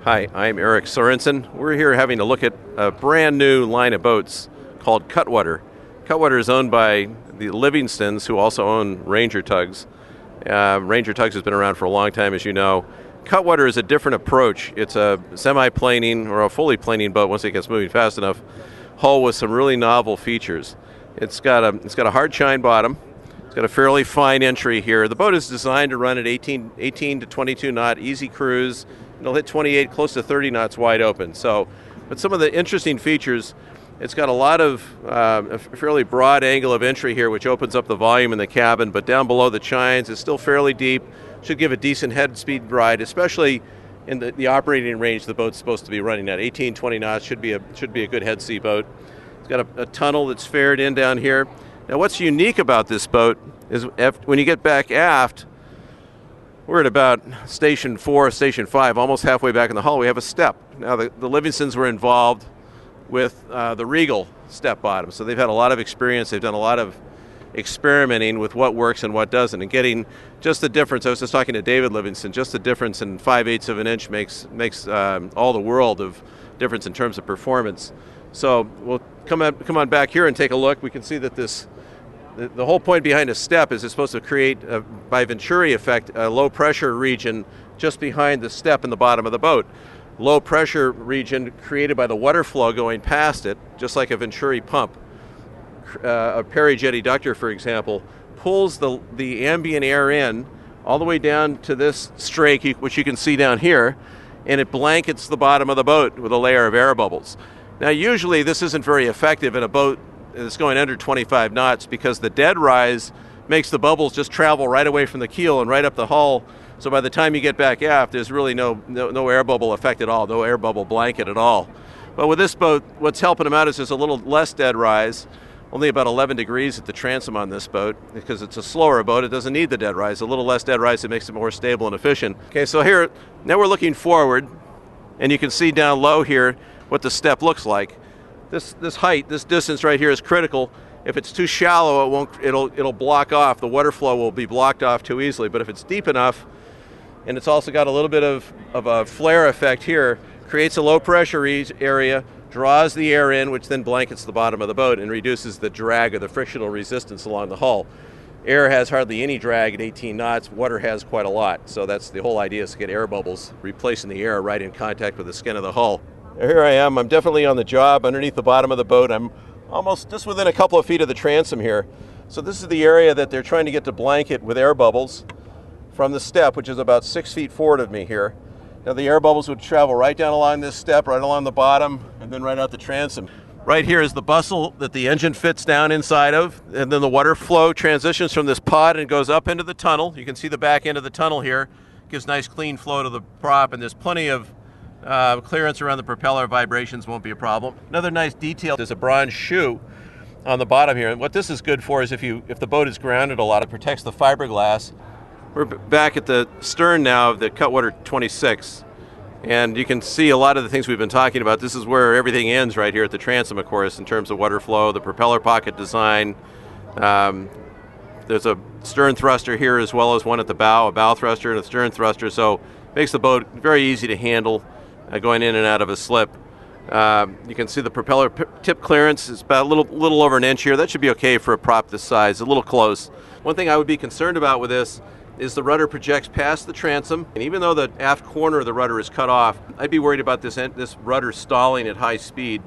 Hi, I'm Eric Sorensen. We're here having a look at a brand new line of boats called Cutwater. Cutwater is owned by the Livingstons, who also own Ranger Tugs. Ranger Tugs has been around for a long time, as you know. Cutwater is a different approach. It's a semi-planing or a fully planing boat once it gets moving fast enough, hull with some really novel features. It's got a hard chine bottom. It's got a fairly fine entry here. The boat is designed to run at 18 to 22 knot, easy cruise. It'll hit 28, close to 30 knots wide open. But some of the interesting features, it's got a lot of a fairly broad angle of entry here, which opens up the volume in the cabin, but down below the chines it's still fairly deep. Should give a decent head speed ride, especially in the operating range the boat's supposed to be running at. 18, 20 knots should be a good head sea boat. It's got a tunnel that's fared in down here. Now what's unique about this boat is when you get back aft, we're at about station 4, station 5, almost halfway back in the hull. We have a step. Now the Livingstons were involved with the Regal step bottom, so they've had a lot of experience. They've done a lot of experimenting with what works and what doesn't, and getting just the difference. I was just talking to David Livingston. Just the difference in 5/8 of an inch makes all the world of difference in terms of performance. So we'll come on back here and take a look. We can see that the whole point behind a step is it's supposed to create, by Venturi effect, a low pressure region just behind the step in the bottom of the boat. Low pressure region created by the water flow going past it, just like a Venturi pump. A Perry-jet eductor, for example, pulls the ambient air in all the way down to this strake, which you can see down here, and it blankets the bottom of the boat with a layer of air bubbles. Now usually this isn't very effective in a boat that's going under 25 knots because the dead rise makes the bubbles just travel right away from the keel and right up the hull. So by the time you get back aft, there's really no air bubble effect at all, no air bubble blanket at all. But with this boat, what's helping them out is there's a little less dead rise, only about 11 degrees at the transom on this boat, because it's a slower boat. It doesn't need the dead rise. A little less dead rise, it makes it more stable and efficient. Okay, so here, now we're looking forward, and you can see down low here what the step looks like. This height, this distance right here is critical. If it's too shallow, it'll block off. The water flow will be blocked off too easily. But if it's deep enough, and it's also got a little bit of a flare effect here, creates a low pressure area, draws the air in, which then blankets the bottom of the boat and reduces the drag or the frictional resistance along the hull. Air has hardly any drag at 18 knots. Water has quite a lot. So that's the whole idea, is to get air bubbles replacing the air right in contact with the skin of the hull. Here I am. I'm definitely on the job underneath the bottom of the boat. I'm almost just within a couple of feet of the transom here. So this is the area that they're trying to get to blanket with air bubbles from the step, which is about 6 feet forward of me here. Now the air bubbles would travel right down along this step, right along the bottom, and then right out the transom. Right here is the bustle that the engine fits down inside of, and then the water flow transitions from this pod and goes up into the tunnel. You can see the back end of the tunnel here. Gives nice clean flow to the prop, and there's plenty of clearance around the propeller. Vibrations won't be a problem. Another nice detail is a bronze shoe on the bottom here, and what this is good for is if the boat is grounded a lot, it protects the fiberglass. We're back at the stern now of the Cutwater 26, and you can see a lot of the things we've been talking about. This is where everything ends, right here at the transom, of course, in terms of water flow, the propeller pocket design. There's a stern thruster here as well as one at the bow, a bow thruster and a stern thruster, so makes the boat very easy to handle going in and out of a slip. You can see the propeller tip clearance is about a little over an inch here. That should be okay for a prop this size, a little close. One thing I would be concerned about with this is the rudder projects past the transom, and even though the aft corner of the rudder is cut off, I'd be worried about this rudder stalling at high speed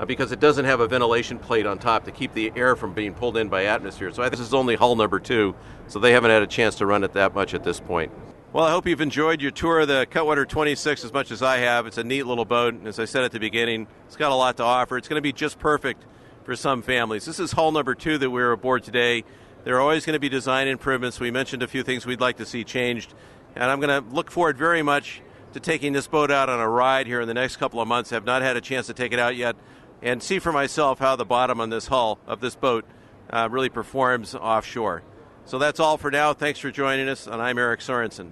because it doesn't have a ventilation plate on top to keep the air from being pulled in by atmosphere. So this is only hull number 2, so they haven't had a chance to run it that much at this point. Well, I hope you've enjoyed your tour of the Cutwater 26 as much as I have. It's a neat little boat, and as I said at the beginning, it's got a lot to offer. It's going to be just perfect for some families. This is hull number 2 that we're aboard today. There are always going to be design improvements. We mentioned a few things we'd like to see changed, and I'm going to look forward very much to taking this boat out on a ride here in the next couple of months. I've not had a chance to take it out yet and see for myself how the bottom on this hull of this boat really performs offshore. So that's all for now. Thanks for joining us, and I'm Eric Sorensen.